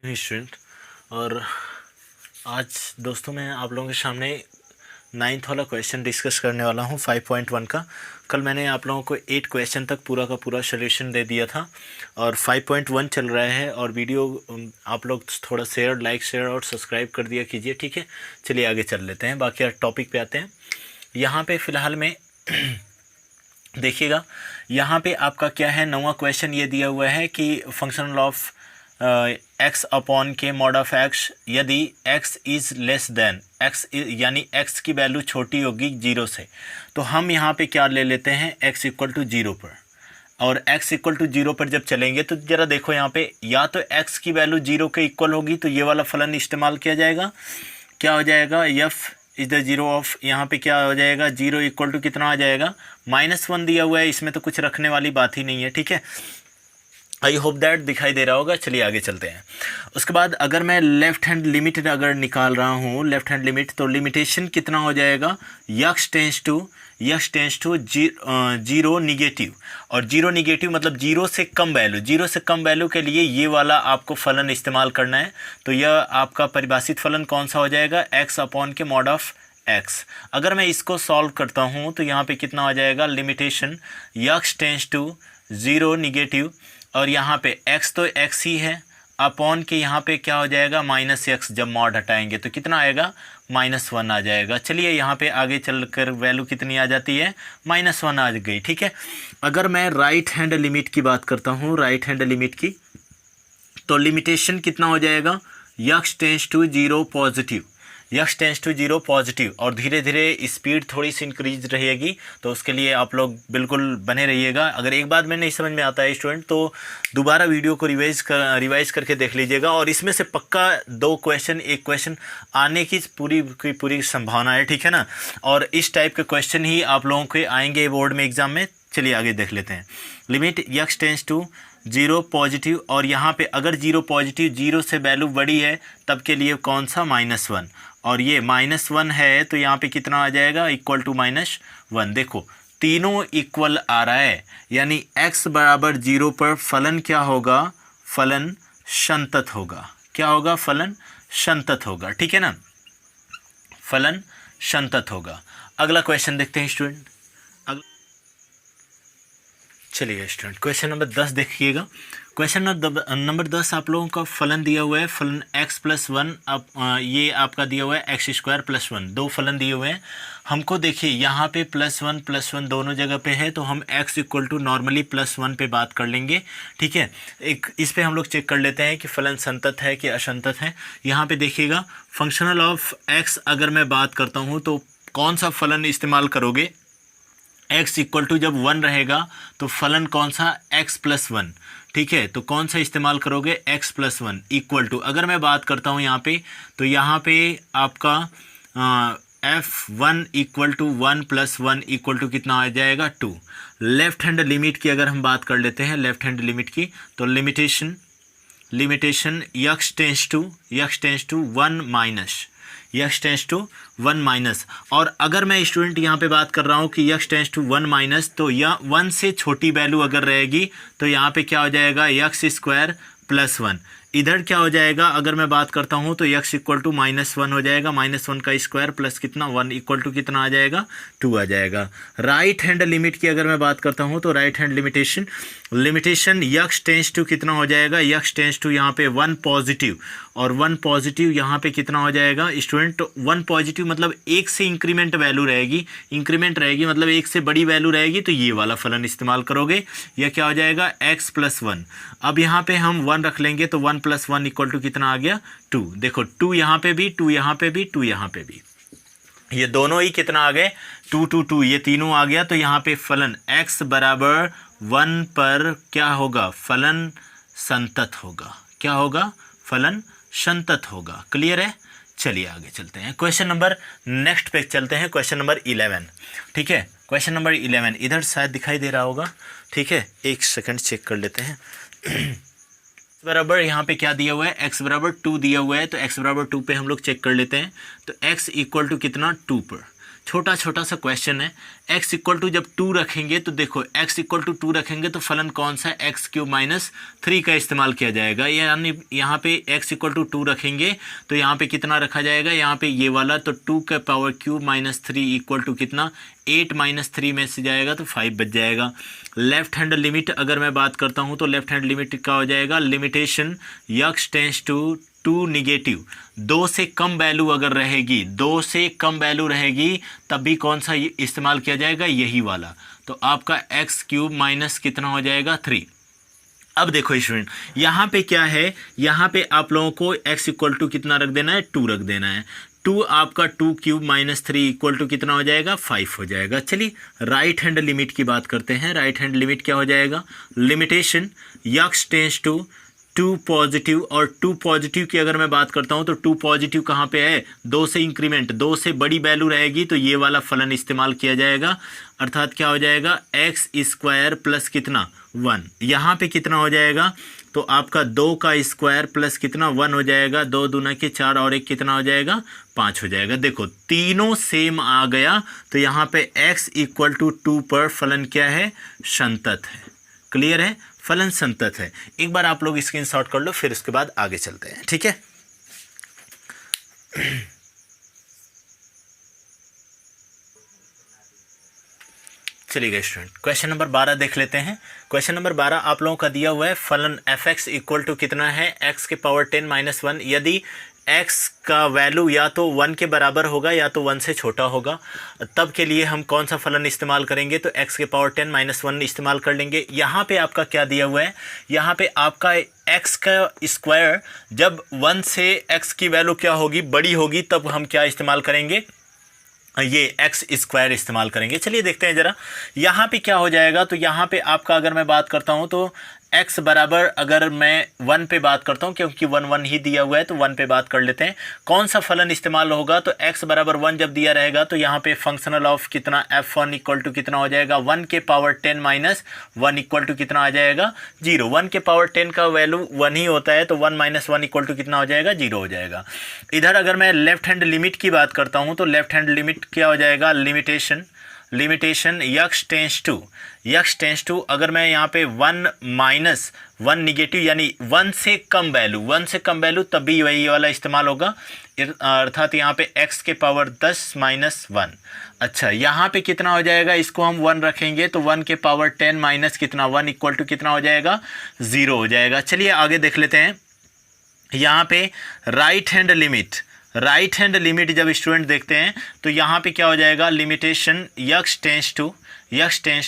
Student. और आज दोस्तों मैं आप लोगों के सामने 9th वाला क्वेश्चन डिस्कस करने वाला हूँ 5.1 का। कल मैंने आप लोगों को 8 क्वेश्चन तक पूरा का पूरा सोल्यूशन दे दिया था और 5.1 चल रहा है। और वीडियो आप लोग थोड़ा शेयर, लाइक, शेयर और सब्सक्राइब कर दिया कीजिए, ठीक है। चलिए आगे चल लेते हैं, बाकी टॉपिक पे आते हैं। यहाँ पे फ़िलहाल में देखिएगा, यहाँ पे आपका क्या है, 9वां क्वेश्चन ये दिया हुआ है कि फंक्शनल ऑफ एक्स अपॉन के मॉड ऑफ एक्स यदि x is less than x, यानी एक्स की वैल्यू छोटी होगी 0 से, तो हम यहाँ पे क्या ले लेते हैं, एक्स इक्वल टू 0 पर। और x इक्वल टू 0 पर जब चलेंगे तो ज़रा देखो यहाँ पे, या तो x की वैल्यू 0 के इक्वल होगी तो ये वाला फलन इस्तेमाल किया जाएगा। क्या हो जाएगा, f is the zero of, यहाँ पे क्या हो जाएगा, 0 इक्वल टू कितना आ जाएगा, -1 दिया हुआ है, इसमें तो कुछ रखने वाली बात ही नहीं है, ठीक है। आई होप दैट दिखाई दे रहा होगा। चलिए आगे चलते हैं। उसके बाद अगर मैं लेफ्ट हैंड लिमिट अगर निकाल रहा हूँ, लेफ्ट हैंड लिमिट, तो लिमिटेशन कितना हो जाएगा, यक्स टेंस टू 0 निगेटिव। और 0 निगेटिव मतलब 0 से कम वैल्यू, 0 से कम वैल्यू के लिए ये वाला आपको फलन इस्तेमाल करना है। तो यह आपका परिभाषित फलन कौन सा हो जाएगा, एक्स अपॉन के मॉड ऑफ एक्स। अगर मैं इसको सॉल्व करता हूँ तो यहाँ पे कितना हो जाएगा, limitation x tends to 0 negative, और यहाँ पे x तो x ही है, अपॉन के यहाँ पे क्या हो जाएगा, -x। जब मॉड हटाएंगे तो कितना आएगा, -1 आ जाएगा। चलिए यहाँ पे आगे चलकर वैल्यू कितनी आ जाती है, -1 आ गई, ठीक है। अगर मैं राइट हैंड लिमिट की बात करता हूँ, राइट हैंड लिमिट की, तो लिमिटेशन कितना हो जाएगा, x tends to 0 positive, x tends to 0 positive. और धीरे धीरे स्पीड थोड़ी सी इंक्रीज रहेगी, तो उसके लिए आप लोग बिल्कुल बने रहिएगा। अगर एक बात में नहीं समझ में आता है स्टूडेंट, तो दोबारा वीडियो को रिवाइज करके देख लीजिएगा। और इसमें से पक्का 2 क्वेश्चन, 1 क्वेश्चन आने की पूरी संभावना है, ठीक है ना। और इस टाइप के क्वेश्चन ही आप लोगों के आएंगे बोर्ड में, एग्जाम में। चलिए आगे देख लेते हैं। Limit x tends to 0 positive, और यहाँ पे अगर 0 पॉजिटिव, 0 से वैल्यू बड़ी है तब के लिए कौन सा, -1। और ये -1 है तो यहाँ पे कितना आ जाएगा, इक्वल टू -1। देखो तीनों इक्वल आ रहा है, यानी x बराबर 0 पर फलन क्या होगा, फलन संतत होगा। क्या होगा, फलन संतत होगा, ठीक है ना, फलन संतत होगा। अगला क्वेश्चन देखते हैं स्टूडेंट। चलिए स्टूडेंट, क्वेश्चन नंबर 10 देखिएगा। क्वेश्चन नंबर 10 आप लोगों का फलन दिया हुआ है, फलन x+1, अब ये आपका दिया हुआ है x² + 1, 2 फलन दिए हुए हैं हमको। देखिए यहाँ पे +1 दोनों जगह पे है, तो हम x इक्वल टू नॉर्मली +1 पे बात कर लेंगे, ठीक है। एक इस पे हम लोग चेक कर लेते हैं कि फलन संतत है कि असंतत है। यहाँ पे देखिएगा, फंक्शनल ऑफ x अगर मैं बात करता हूँ तो कौन सा फलन इस्तेमाल करोगे, x इक्वल टू जब 1 रहेगा तो फलन कौन सा, x+1, ठीक है। तो कौन सा इस्तेमाल करोगे, x+1 इक्वल टू, अगर मैं बात करता हूँ यहाँ पे, तो यहाँ पे आपका f1 equal to 1 + 1 equal to कितना आ जाएगा, 2। लेफ्ट हैंड लिमिट की अगर हम बात कर लेते हैं, लेफ्ट हैंड लिमिट की, तो लिमिटेशन यक्स टेंस टू 1 - और अगर मैं स्टूडेंट यहाँ पे बात कर रहा हूँ कि यक्स टेंस टू 1 - तो यह 1 से छोटी वैल्यू अगर रहेगी तो यहाँ पे क्या हो जाएगा, x² + 1। इधर क्या हो जाएगा, अगर मैं बात करता हूँ तो x इक्वल टू -1 हो जाएगा, -1 का स्क्वायर प्लस कितना, 1 इक्वल टू कितना आ जाएगा, 2 आ जाएगा। राइट हैंड लिमिट की अगर मैं बात करता हूँ तो right hand limitation x tends to कितना हो जाएगा, यक्स टेंस टू यहाँ पे 1 पॉजिटिव, और 1 पॉजिटिव यहाँ पे कितना हो जाएगा स्टूडेंट, 1 पॉजिटिव मतलब 1 से इंक्रीमेंट वैल्यू रहेगी, मतलब 1 से बड़ी वैल्यू रहेगी, तो ये वाला फलन इस्तेमाल करोगे। यह क्या हो जाएगा, x+1। अब यहाँ पे हम 1 रख लेंगे तो 1 + 1 इक्वल टू कितना आ गया, 2। देखो 2 यहाँ पे भी, 2 यहाँ पे भी, 2 यहाँ पे भी, ये दोनों ही कितना आ गए, 2 2 2, ये तीनों आ गया। तो यहाँ पे फलन x बराबर 1 पर क्या होगा, फलन संतत होगा। क्या होगा, फलन संतत होगा। क्लियर है। चलिए आगे चलते हैं, क्वेश्चन नंबर नेक्स्ट पे चलते हैं, क्वेश्चन नंबर 11, ठीक है। क्वेश्चन नंबर 11 इधर शायद दिखाई दे रहा होगा, ठीक है। एक सेकंड चेक कर लेते हैं। बराबर यहाँ पे क्या दिया हुआ है, x बराबर 2 दिया हुआ है, तो x बराबर 2 पे हम लोग चेक कर लेते हैं। तो x इक्वल टू कितना, 2 पर। छोटा छोटा सा क्वेश्चन है। x इक्वल टू जब 2 रखेंगे तो देखो x इक्वल टू 2 रखेंगे तो फलन कौन सा है, x क्यूब माइनस 3 का इस्तेमाल किया जाएगा। यानी यहाँ पे x इक्वल टू 2 रखेंगे तो यहाँ पे कितना रखा जाएगा, यहाँ पे ये वाला, तो 2 का power cube minus 3 equal to कितना, 8 माइनस 3 में से जाएगा तो 5 बच जाएगा। लेफ्ट हैंड लिमिट अगर मैं बात करता हूँ तो लेफ्ट हैंड लिमिट क्या हो जाएगा, limitation x tends to 2 negative, 2 से कम वैल्यू अगर रहेगी, 2 से कम वैल्यू रहेगी तब भी कौन सा इस्तेमाल किया जाएगा, यही वाला। तो आपका x क्यूब माइनस कितना हो जाएगा 3। अब देखो स्टूडेंट यहाँ पे क्या है, यहाँ पे आप लोगों को x इक्वल टू कितना रख देना है, 2 रख देना है। 2 आपका 2 क्यूब माइनस 3 इक्वल टू कितना हो जाएगा, 5 हो जाएगा। चलिए राइट हैंड लिमिट की बात करते हैं। राइट हैंड लिमिट क्या हो जाएगा, limitation x tends to 2 positive, और 2 पॉजिटिव की अगर मैं बात करता हूँ तो 2 पॉजिटिव कहाँ पे है, 2 से इंक्रीमेंट, 2 से बड़ी वैल्यू रहेगी तो ये वाला फलन इस्तेमाल किया जाएगा। अर्थात क्या हो जाएगा, एक्स स्क्वायर प्लस कितना 1, यहाँ पे कितना हो जाएगा, तो आपका 2 का स्क्वायर प्लस कितना 1 हो जाएगा, 2 दूना के 4 और 1 कितना हो जाएगा 5 हो जाएगा। देखो तीनों सेम आ गया तो यहाँ पे x इक्वल टू 2 पर फलन क्या है, संतत है। क्लियर है, फलन संतत है। एक बार आप लोग स्क्रीनशॉट कर लो, फिर उसके बाद आगे चलते हैं, ठीक है। चलिए स्टूडेंट क्वेश्चन नंबर 12 देख लेते हैं। क्वेश्चन नंबर 12 आप लोगों का दिया हुआ है, फलन एफ एक्स इक्वल टू कितना है, x के पावर 10 माइनस 1। यदि x का वैल्यू या तो 1 के बराबर होगा या तो 1 से छोटा होगा, तब के लिए हम कौन सा फलन इस्तेमाल करेंगे, तो x के पावर 10 माइनस 1 इस्तेमाल कर लेंगे। यहाँ पे आपका क्या दिया हुआ है, यहाँ पे आपका x का स्क्वायर जब 1 से x की वैल्यू क्या होगी, बड़ी होगी, तब हम क्या इस्तेमाल करेंगे, ये एक्स स्क्वायर इस्तेमाल करेंगे। चलिए देखते हैं ज़रा यहाँ पे क्या हो जाएगा। तो यहाँ पे आपका अगर मैं बात करता हूँ तो x बराबर, अगर मैं 1 पे बात करता हूँ क्योंकि 1 1 ही दिया हुआ है तो 1 पे बात कर लेते हैं। कौन सा फलन इस्तेमाल होगा, तो x बराबर 1 जब दिया रहेगा तो यहाँ पे फंक्शनल ऑफ कितना f1 इक्वल टू कितना हो जाएगा, 1 के पावर 10 माइनस 1 इक्वल टू कितना आ जाएगा 0। 1 के पावर 10 का वैल्यू 1 ही होता है तो 1 माइनस 1 इक्वल टू कितना हो जाएगा, 0 हो जाएगा। इधर अगर मैं लेफ्ट हैंड लिमिट की बात करता हूँ तो लेफ्ट हैंड लिमिट क्या हो जाएगा, लिमिटेशन x टेंस टू अगर मैं यहाँ पे 1 माइनस 1 निगेटिव यानी 1 से कम वैल्यू तब भी वही वाला इस्तेमाल होगा। अर्थात यहाँ पे x के पावर 10 माइनस 1। अच्छा यहाँ पे कितना हो जाएगा, इसको हम 1 रखेंगे तो 1 के पावर 10 माइनस कितना 1 इक्वल टू कितना हो जाएगा, 0 हो जाएगा। चलिए आगे देख लेते हैं। यहाँ पे राइट हैंड लिमिट जब स्टूडेंट देखते हैं तो यहाँ पे क्या हो जाएगा, लिमिटेशन x टेंस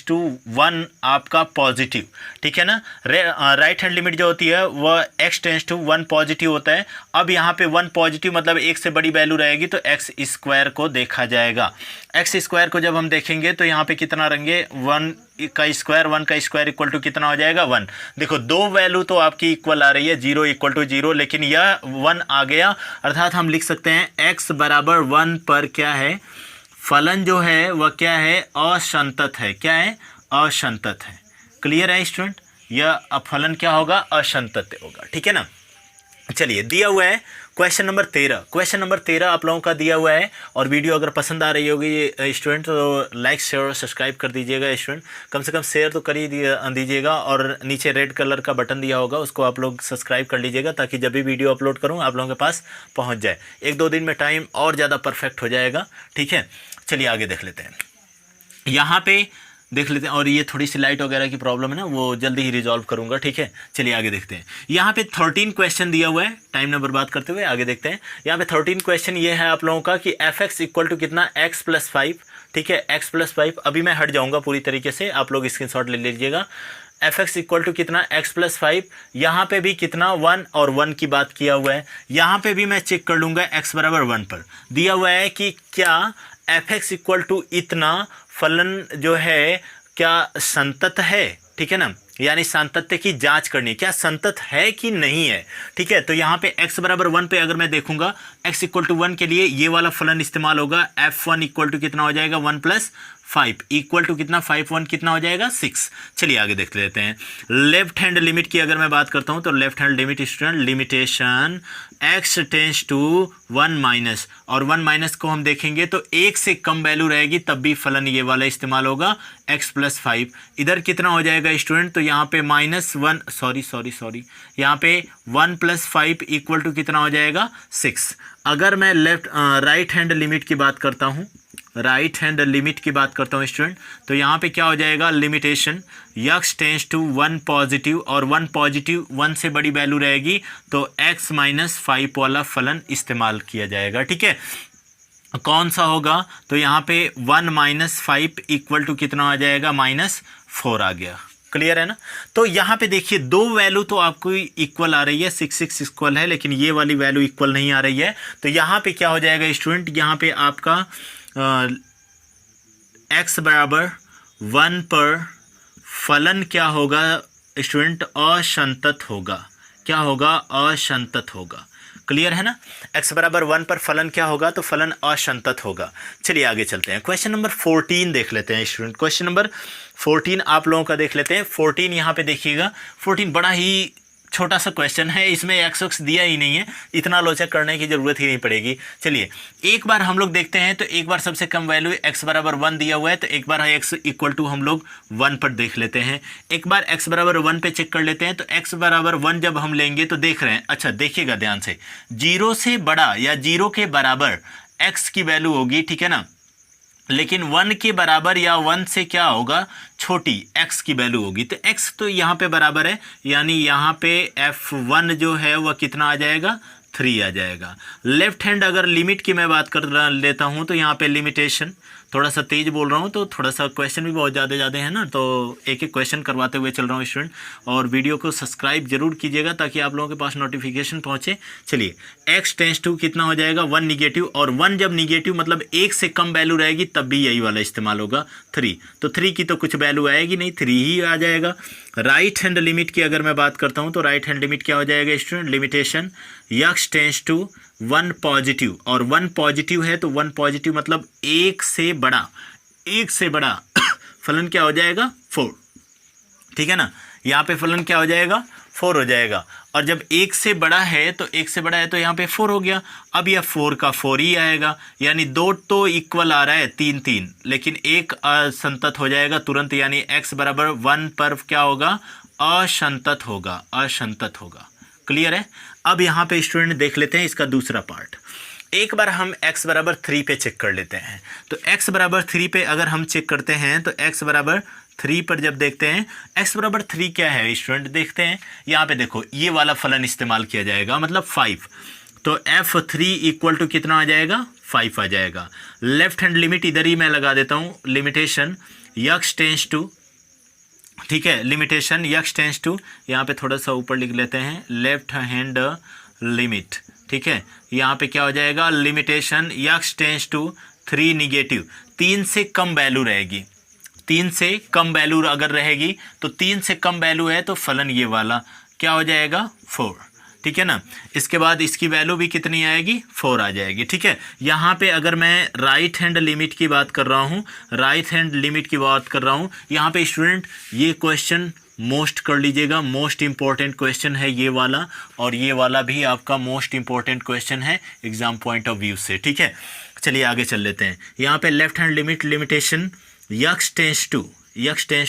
टू 1 आपका पॉजिटिव, ठीक है ना। राइट हैंड लिमिट जो होती है वह x टेंस टू 1 पॉजिटिव होता है। अब यहाँ पे 1 पॉजिटिव मतलब 1 से बड़ी वैल्यू रहेगी तो x स्क्वायर को देखा जाएगा। x स्क्वायर को जब हम देखेंगे तो यहाँ पे कितना रहेंगे, 1 का स्क्वायर इक्वल टू कितना हो जाएगा 1। देखो दो वैल्यू तो आपकी इक्वल आ रही है, 0 इक्वल टू 0, लेकिन यह 1 आ गया। अर्थात हम लिख सकते हैं x बराबर 1 पर क्या है, फलन जो है वह क्या है, असंतत है। क्या है, असंतत है। क्लियर है स्टूडेंट, यह फलन क्या होगा, असंतत होगा, ठीक है ना। चलिए दिया हुआ है क्वेश्चन नंबर 13 आप लोगों का दिया हुआ है। और वीडियो अगर पसंद आ रही होगी स्टूडेंट तो लाइक शेयर और सब्सक्राइब कर दीजिएगा स्टूडेंट, कम से कम शेयर तो कर ही दीजिएगा। और नीचे रेड कलर का बटन दिया होगा उसको आप लोग सब्सक्राइब कर लीजिएगा ताकि जब भी वीडियो अपलोड करूँ आप लोगों के पास पहुँच जाए। 1-2 दिन में टाइम और ज़्यादा परफेक्ट हो जाएगा, ठीक है। चलिए आगे देख लेते हैं। यहाँ पे देख लेते हैं, और ये थोड़ी सी लाइट वगैरह की प्रॉब्लम है ना, वो जल्दी ही रिजॉल्व करूंगा, ठीक है। चलिए आगे देखते हैं। यहाँ पे 13 क्वेश्चन दिया हुआ है, टाइम नंबर बात करते हुए आगे देखते हैं। यहाँ पे 13 क्वेश्चन ये है आप लोगों का कि एफ एक्स इक्वल टू कितना, x प्लस 5, ठीक है, x प्लस 5। अभी मैं हट जाऊँगा पूरी तरीके से, आप लोग स्क्रीनशॉट ले लीजिएगा। एफ एक्स इक्वल टू कितना, x प्लस 5। यहाँ पे भी कितना 1 और 1 की बात किया हुआ है। यहाँ पे भी मैं चेक कर लूँगा x बराबर 1 पर दिया हुआ है कि क्या एफ एक्स इक्वल टू इतना फलन जो है क्या संतत है, ठीक है ना। यानी सातत्य की जांच करनी, क्या संतत है कि नहीं है, ठीक है। तो यहाँ पे x बराबर 1 पे अगर मैं देखूंगा, x इक्वल टू 1 के लिए ये वाला फलन इस्तेमाल होगा। f1 इक्वल टू कितना हो जाएगा, 1 प्लस 5 इक्वल टू कितना 5 1 कितना हो जाएगा 6। चलिए आगे देख लेते हैं। लेफ्ट हैंड लिमिट की अगर मैं बात करता हूँ तो left hand limit student limitation x tends to 1 minus, और 1 माइनस को हम देखेंगे तो 1 से कम वैल्यू रहेगी तब भी फलन ये वाला इस्तेमाल होगा x प्लस 5। इधर कितना हो जाएगा स्टूडेंट, तो यहाँ पे -1 सॉरी यहाँ पे 1 प्लस 5 इक्वल टू कितना हो जाएगा 6। अगर मैं राइट हैंड लिमिट की बात करता हूँ, राइट हैंड लिमिट की बात करता हूँ स्टूडेंट, तो यहाँ पे क्या हो जाएगा limitation x tends to 1 positive, और 1 पॉजिटिव 1 से बड़ी वैल्यू रहेगी तो x माइनस 5 वाला फलन इस्तेमाल किया जाएगा। ठीक है, कौन सा होगा, तो यहाँ पे 1 माइनस 5 इक्वल टू कितना आ जाएगा -4 आ गया। क्लियर है ना। तो यहाँ पे देखिए दो वैल्यू तो आपको इक्वल आ रही है, 6 इक्वल है, लेकिन ये वाली वैल्यू इक्वल नहीं आ रही है। तो यहाँ पे क्या हो जाएगा स्टूडेंट, यहाँ पे आपका x बराबर 1 पर फलन क्या होगा स्टूडेंट, असंतत होगा। क्या होगा, असंतत होगा। क्लियर है ना। x बराबर 1 पर फलन क्या होगा, तो फलन असंतत होगा। चलिए आगे चलते हैं, क्वेश्चन नंबर 14 देख लेते हैं स्टूडेंट। क्वेश्चन नंबर 14 आप लोगों का देख लेते हैं। 14 यहाँ पे देखिएगा, 14 बड़ा ही छोटा सा क्वेश्चन है, इसमें x दिया ही नहीं है, इतना लोचक करने की जरूरत ही नहीं पड़ेगी। चलिए एक बार हम लोग देखते हैं, तो एक बार सबसे कम वैल्यू x बराबर 1 दिया हुआ है, तो एक बार x इक्वल टू हम लोग 1 पर देख लेते हैं। एक बार x बराबर 1 पे चेक कर लेते हैं, तो x बराबर 1 जब हम लेंगे तो देख रहे हैं, अच्छा देखिएगा ध्यान से, 0 से बड़ा या 0 के बराबर x की वैल्यू होगी, ठीक है ना, लेकिन 1 के बराबर या 1 से क्या होगा, छोटी x की वैल्यू होगी। तो x तो यहाँ पे बराबर है, यानी यहाँ पे f1 जो है वह कितना आ जाएगा 3 आ जाएगा। लेफ्ट हैंड अगर लिमिट की मैं बात कर लेता हूँ, तो यहाँ पे लिमिटेशन, थोड़ा सा तेज बोल रहा हूँ तो थोड़ा सा क्वेश्चन भी बहुत ज़्यादा है ना, तो एक एक क्वेश्चन करवाते हुए चल रहा हूँ स्टूडेंट, और वीडियो को सब्सक्राइब जरूर कीजिएगा ताकि आप लोगों के पास नोटिफिकेशन पहुँचे। चलिए x टेंस टू कितना हो जाएगा 1 निगेटिव, और 1 जब निगेटिव मतलब 1 से कम वैल्यू रहेगी तब भी यही वाला इस्तेमाल होगा 3, तो 3 की तो कुछ वैल्यू आएगी नहीं, 3 ही आ जाएगा। राइट हैंड लिमिट की अगर मैं बात करता हूँ, तो राइट हैंड लिमिट क्या हो जाएगा student, limitation x tends to 1 positive, और 1 पॉजिटिव है तो 1 पॉजिटिव मतलब 1 से बड़ा, 1 से बड़ा फलन क्या हो जाएगा 4। ठीक है ना, यहाँ पे फलन क्या हो जाएगा 4 हो जाएगा, और जब 1 से बड़ा है तो 1 से बड़ा है तो यहाँ पे 4 हो गया। अब यह 4 का 4 ही आएगा, यानी 2 तो इक्वल आ रहा है 3, लेकिन एक असंतत हो जाएगा तुरंत, यानी x बराबर 1 पर क्या होगा, असंतत होगा, असंतत होगा। क्लियर है। अब यहाँ पे स्टूडेंट देख लेते हैं इसका दूसरा पार्ट। एक बार हम x बराबर 3 पे चेक कर लेते हैं, तो x बराबर 3 पे अगर हम चेक करते हैं, तो x बराबर 3 पर जब देखते हैं, x बराबर 3 क्या है स्टूडेंट, देखते हैं यहाँ पे देखो, ये वाला फलन इस्तेमाल किया जाएगा, मतलब 5, तो f3 इक्वल टू कितना आ जाएगा 5 आ जाएगा। लेफ्ट हैंड लिमिट इधर ही मैं लगा देता हूँ, लिमिटेशन x टेंस टू, ठीक है, लिमिटेशन x टेंस टू, यहाँ पे थोड़ा सा ऊपर लिख लेते हैं, लेफ्ट हैंड लिमिट, ठीक है, यहाँ पे क्या हो जाएगा, limitation x tends to 3 negative, 3 से कम वैल्यू रहेगी, 3 से कम वैल्यू अगर रहेगी, तो 3 से कम वैल्यू है तो फलन ये वाला क्या हो जाएगा 4। ठीक है ना, इसके बाद इसकी वैल्यू भी कितनी आएगी 4 आ जाएगी। ठीक है, यहाँ पे अगर मैं राइट हैंड लिमिट की बात कर रहा हूँ, राइट हैंड लिमिट की बात कर रहा हूँ, यहाँ पे स्टूडेंट ये क्वेश्चन मोस्ट कर लीजिएगा, मोस्ट इंपॉर्टेंट क्वेश्चन है ये वाला, और ये वाला भी आपका मोस्ट इंपॉर्टेंट क्वेश्चन है एग्जाम पॉइंट ऑफ व्यू से। ठीक है, चलिए आगे चल लेते हैं। यहाँ पे left hand limit, limitation x tends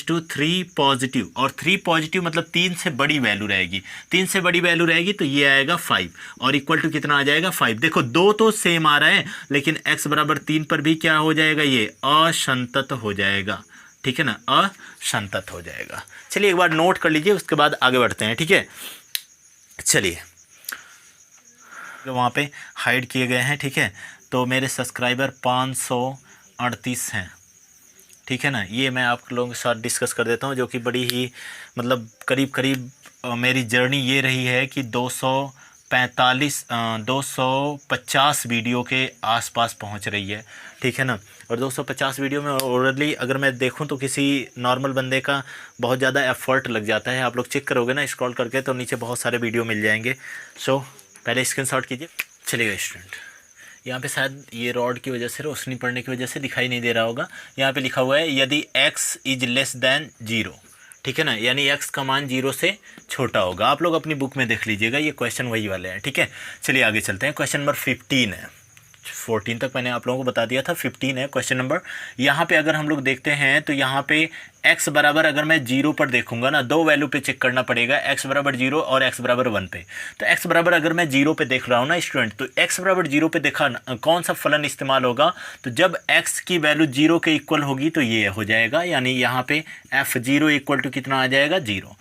to 3 positive, और 3 पॉजिटिव मतलब 3 से बड़ी वैल्यू रहेगी, 3 से बड़ी वैल्यू रहेगी तो ये आएगा 5, और इक्वल टू कितना आ जाएगा 5। देखो दो तो सेम आ रहा है, लेकिन x बराबर 3 पर भी क्या हो जाएगा, ये असंतत हो जाएगा। ठीक है ना, असंतत हो जाएगा। चलिए एक बार नोट कर लीजिए, उसके बाद आगे बढ़ते हैं। ठीक है, चलिए वहाँ पे हाइड किए गए हैं। ठीक है, तो मेरे सब्सक्राइबर 538 हैं। ठीक है ना, ये मैं आप लोगों के साथ डिस्कस कर देता हूँ, जो कि बड़ी ही मतलब करीब मेरी जर्नी ये रही है कि 250 वीडियो के आसपास पहुँच रही है। ठीक है ना, और 250 वीडियो में ऑलरेडी अगर मैं देखूं तो किसी नॉर्मल बंदे का बहुत ज़्यादा एफर्ट लग जाता है। आप लोग चेक करोगे ना स्क्रॉल करके, तो नीचे बहुत सारे वीडियो मिल जाएंगे। सो पहले स्क्रीनशॉट कीजिए। चलिए स्टूडेंट, यहाँ पे शायद ये रॉड की वजह से, रोशनी पड़ने की वजह से दिखाई नहीं दे रहा होगा। यहाँ पे लिखा हुआ है यदि x इज लेस देन 0, ठीक है ना, यानी x का मान 0 से छोटा होगा। आप लोग अपनी बुक में देख लीजिएगा, ये क्वेश्चन वही वाले हैं, ठीक है। चलिए आगे चलते हैं। क्वेश्चन नंबर 15 है, 14 तक मैंने आप लोगों को बता दिया था, 15 है क्वेश्चन नंबर। यहाँ पे अगर हम लोग देखते हैं तो यहाँ पे x बराबर, अगर मैं 0 पर देखूंगा ना, दो वैल्यू पे चेक करना पड़ेगा, x बराबर 0 और x बराबर 1 पे। तो x बराबर अगर मैं 0 पे देख रहा हूँ ना स्टूडेंट, तो x बराबर 0 पे देखा कौन सा फलन इस्तेमाल होगा, तो जब x की वैल्यू 0 के इक्वल होगी तो ये हो जाएगा, यानी यहाँ पे f0 इक्वल टू कितना आ जाएगा, 0।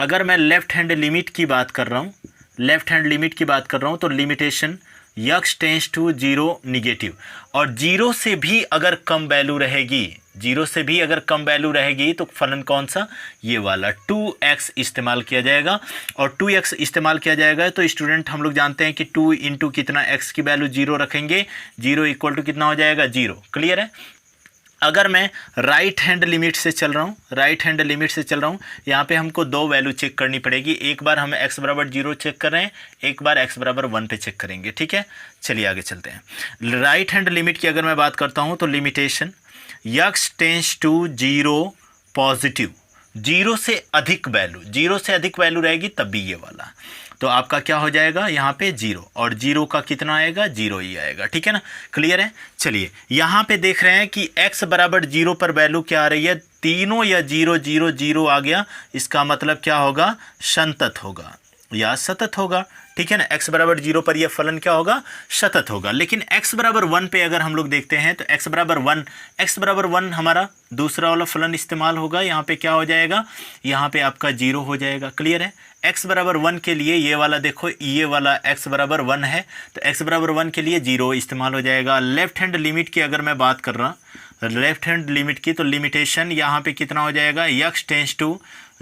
अगर मैं लेफ्ट हैंड लिमिट की बात कर रहा हूँ, लेफ्ट हैंड लिमिट की बात कर रहा हूँ, तो limitation x tends to 0 negative, और 0 से भी अगर कम वैल्यू रहेगी, 0 से भी अगर कम वैल्यू रहेगी तो फलन कौन सा, ये वाला 2x इस्तेमाल किया जाएगा। और 2x इस्तेमाल किया जाएगा तो स्टूडेंट हम लोग जानते हैं कि 2 इंटू कितना, x की वैल्यू 0 रखेंगे, 0 इक्वल टू कितना हो जाएगा, 0। क्लियर है। अगर मैं राइट हैंड लिमिट से चल रहा हूँ, राइट हैंड लिमिट से चल रहा हूँ, यहाँ पे हमको दो वैल्यू चेक करनी पड़ेगी। एक बार हम x बराबर 0 चेक कर रहे हैं, एक बार x बराबर 1 पे चेक करेंगे, ठीक है। चलिए आगे चलते हैं। राइट हैंड लिमिट की अगर मैं बात करता हूँ तो limitation x tends to 0 positive, 0 से अधिक वैल्यू, 0 से अधिक वैल्यू रहेगी तब भी ये वाला, तो आपका क्या हो जाएगा यहाँ पे 0, और 0 का कितना आएगा, 0 ही आएगा, ठीक है ना। क्लियर है। चलिए यहाँ पे देख रहे हैं कि x बराबर 0 पर वैल्यू क्या आ रही है, तीनों या 0 0 0 आ गया, इसका मतलब क्या होगा, संतत होगा या सतत होगा, ठीक है ना। x बराबर 0 पर यह फलन क्या होगा, सतत होगा। लेकिन x बराबर 1 पे अगर हम लोग देखते हैं तो x बराबर 1 हमारा दूसरा वाला फलन इस्तेमाल होगा, यहाँ पे क्या हो जाएगा, यहाँ पे आपका 0 हो जाएगा। क्लियर है। x बराबर 1 के लिए ये वाला देखो, ये वाला x बराबर 1 है, तो x बराबर 1 के लिए 0 इस्तेमाल हो जाएगा। लेफ्ट हैंड लिमिट की अगर मैं बात कर रहा, लेफ्ट हैंड लिमिट की, तो लिमिटेशन यहाँ पे कितना हो जाएगा, x tends to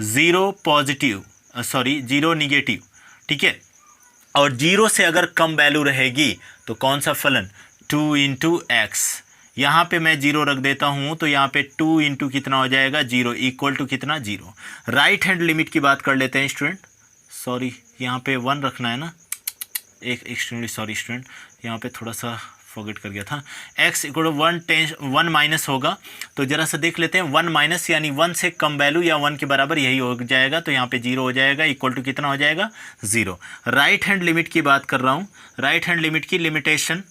0 positive, sorry 0 negative, ठीक है। और 0 से अगर कम वैल्यू रहेगी तो कौन सा फलन, 2 इंटू एक्स, यहाँ पे मैं 0 रख देता हूँ, तो यहाँ पे 2 इंटू कितना हो जाएगा, 0 इक्वल टू कितना, 0। राइट हैंड लिमिट की बात कर लेते हैं स्टूडेंट, सॉरी यहाँ पे 1 रखना है ना, एक एक्सट्रीमली सॉरी स्टूडेंट, यहाँ पे थोड़ा सा फॉरगेट कर गया था। x इक्वल टू 1 माइनस होगा, तो जरा सा देख लेते हैं, 1 माइनस यानी 1 से कम वैल्यू या 1 के बराबर यही हो जाएगा, तो यहाँ पे 0 हो जाएगा, इक्वल टू कितना हो जाएगा, 0। राइट हैंड लिमिट की बात कर रहा हूँ, राइट हैंड लिमिट की limitation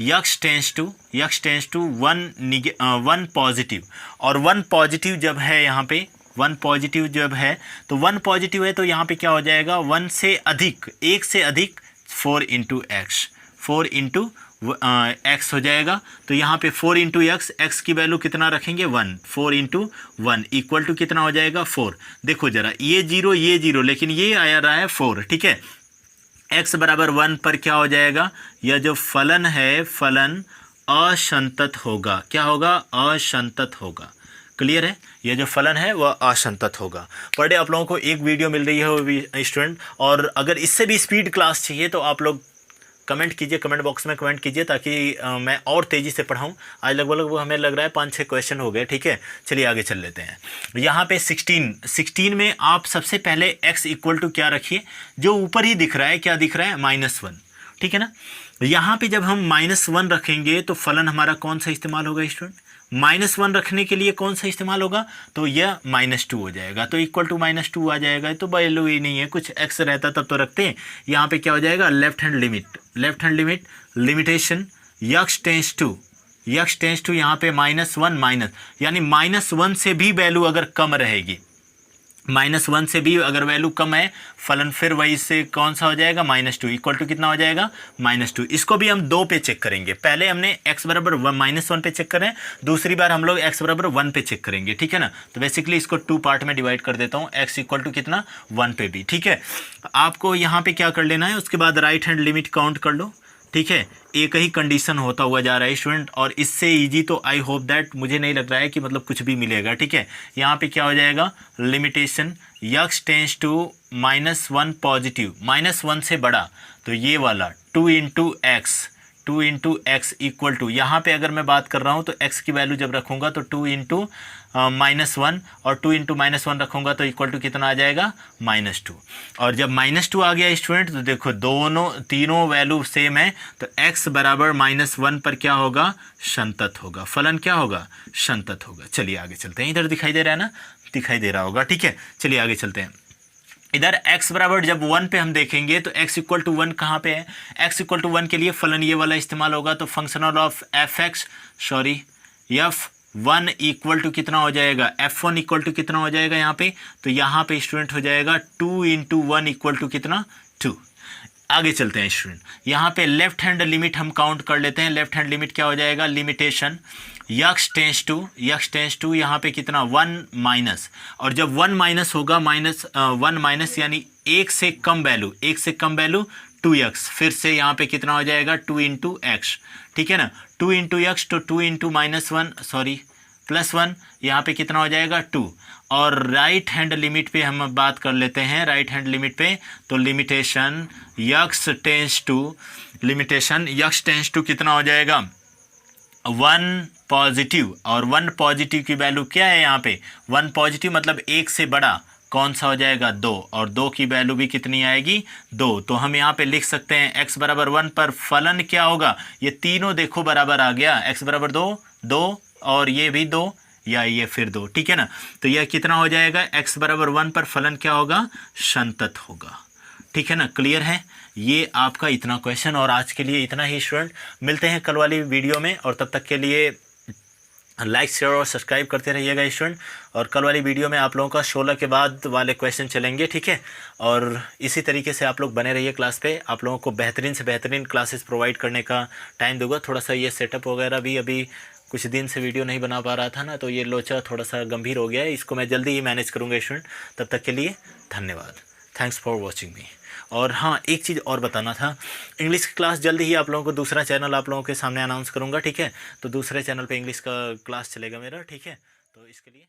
x tends to 1 positive, और 1 पॉजिटिव जब है यहाँ पे, 1 पॉजिटिव जब है, तो 1 पॉजिटिव है तो यहाँ पे क्या हो जाएगा, 1 से अधिक, 1 से अधिक 4 इंटू एक्स, 4 इंटू एक्स हो जाएगा। तो यहाँ पे 4 इंटू एक्स की वैल्यू कितना रखेंगे, 1, 4 इंटू 1 इक्वल टू कितना हो जाएगा, 4। देखो जरा, ये 0 लेकिन ये आया रहा है 4, ठीक है। x बराबर 1 पर क्या हो जाएगा, यह जो फलन है, फलन असंतत होगा। क्या होगा, असंतत होगा। क्लियर है। यह जो फलन है वह असंतत होगा। पर डे आप लोगों को एक वीडियो मिल रही है स्टूडेंट, और अगर इससे भी स्पीड क्लास चाहिए तो आप लोग कमेंट कीजिए, कमेंट बॉक्स में कमेंट कीजिए, ताकि मैं और तेज़ी से पढ़ाऊँ। आज लगभग वो हमें लग रहा है 5-6 क्वेश्चन हो गए, ठीक है। चलिए आगे चल लेते हैं। यहाँ पे 16 में आप सबसे पहले x इक्वल टू क्या रखिए, जो ऊपर ही दिख रहा है, क्या दिख रहा है, -1, ठीक है ना। यहाँ पे जब हम -1 रखेंगे तो फलन हमारा कौन सा इस्तेमाल होगा स्टूडेंट, -1 रखने के लिए कौन सा इस्तेमाल होगा, तो यह -2 हो जाएगा, तो इक्वल टू -2 आ जाएगा। तो वैल्यू ही नहीं है, कुछ x रहता तब तो रखते हैं। यहाँ पे क्या हो जाएगा, left hand limit limitation x tends to यहाँ पे -1 यानी -1 से भी वैल्यू अगर कम रहेगी, -1 से भी अगर वैल्यू कम है, फलन फिर वही से कौन सा हो जाएगा, -2 इक्वल टू कितना हो जाएगा, -2। इसको भी हम 2 पे चेक करेंगे। पहले हमने x बराबर -1 पे चेक कर रहे हैं, दूसरी बार हम लोग x बराबर 1 पे चेक करेंगे, ठीक है ना। तो बेसिकली इसको 2 पार्ट में डिवाइड कर देता हूँ, x इक्वल टू कितना, 1 पे भी, ठीक है। आपको यहाँ पे क्या कर लेना है, उसके बाद राइट हैंड लिमिट काउंट कर लो, ठीक है। एक ही कंडीशन होता हुआ जा रहा है स्टूडेंट, और इससे इजी तो आई होप दैट, मुझे नहीं लग रहा है कि मतलब कुछ भी मिलेगा, ठीक है। यहाँ पे क्या हो जाएगा, limitation x tends to -1 positive, -1 से बड़ा, तो ये वाला 2 into x 2 into x equal to, यहाँ पर अगर मैं बात कर रहा हूँ तो एक्स की वैल्यू जब रखूँगा तो 2 इंटू -1 और 2 इंटू -1 रखूँगा तो इक्वल टू कितना आ जाएगा -2। और जब -2 आ गया स्टूडेंट तो देखो तीनों वैल्यू सेम है, तो x बराबर -1 पर क्या होगा, संतत होगा, फलन क्या होगा, संतत होगा। चलिए आगे चलते हैं, इधर दिखाई दे रहा है ना, दिखाई दे रहा होगा, ठीक है। चलिए आगे चलते हैं। इधर x बराबर जब 1 पे हम देखेंगे तो x इक्वल टू 1 कहाँ पे है, x इक्वल टू 1 के लिए फलन ये वाला इस्तेमाल होगा, तो functional of f1 equal to कितना हो जाएगा, f1 इक्वल टू कितना हो जाएगा यहाँ पे, तो यहाँ पे स्टूडेंट हो जाएगा 2 इंटू 1 इक्वल टू कितना, 2। आगे चलते हैं स्टूडेंट, यहाँ पे लेफ्ट हैंड लिमिट हम काउंट कर लेते हैं। लेफ्ट हैंड लिमिट क्या हो जाएगा, लिमिटेशन यक्स टेंस टू यहाँ पे कितना 1 माइनस, और जब 1 माइनस होगा -1 माइनस यानी एक से कम वैल्यू 2x, फिर से यहाँ पे कितना हो जाएगा 2 इंटू एक्स, ठीक है ना, 2 इंटू एक्स, तो 2 इंटू +1 यहाँ पे कितना हो जाएगा 2। और राइट हैंड लिमिट पे हम बात कर लेते हैं, राइट हैंड लिमिट पे तो लिमिटेशन यक्स टेंस टू कितना हो जाएगा 1 पॉजिटिव, और 1 पॉजिटिव की वैल्यू क्या है यहाँ पे, 1 पॉजिटिव मतलब एक से बड़ा कौन सा हो जाएगा 2, और 2 की वैल्यू भी कितनी आएगी 2। तो हम यहाँ पे लिख सकते हैं x बराबर 1 पर फलन क्या होगा, ये तीनों देखो बराबर आ गया, x बराबर 2 और ये भी 2 या ये फिर 2, ठीक है ना। तो यह कितना हो जाएगा, x बराबर 1 पर फलन क्या होगा, संतत होगा, ठीक है ना। क्लियर है, ये आपका इतना क्वेश्चन, और आज के लिए इतना ही स्टूडेंट। मिलते हैं कल वाली वीडियो में, और तब तक के लिए लाइक शेयर और सब्सक्राइब करते रहिएगा स्टूडेंट। और कल वाली वीडियो में आप लोगों का 16 के बाद वाले क्वेश्चन चलेंगे, ठीक है। और इसी तरीके से आप लोग बने रहिए क्लास पे, आप लोगों को बेहतरीन से बेहतरीन क्लासेस प्रोवाइड करने का टाइम दूंगा। थोड़ा सा ये सेटअप वगैरह भी अभी कुछ दिन से वीडियो नहीं बना पा रहा था ना, तो ये लोचा थोड़ा सा गंभीर हो गया है, इसको मैं जल्दी ही मैनेज करूँगा स्टूडेंट। तब तक के लिए धन्यवाद, थैंक्स फॉर वॉचिंग मी। और हाँ, एक चीज़ और बताना था, इंग्लिश की क्लास जल्दी ही आप लोगों को दूसरा चैनल आप लोगों के सामने अनाउंस करूँगा, ठीक है। तो दूसरे चैनल पे इंग्लिश का क्लास चलेगा मेरा, ठीक है। तो इसके लिए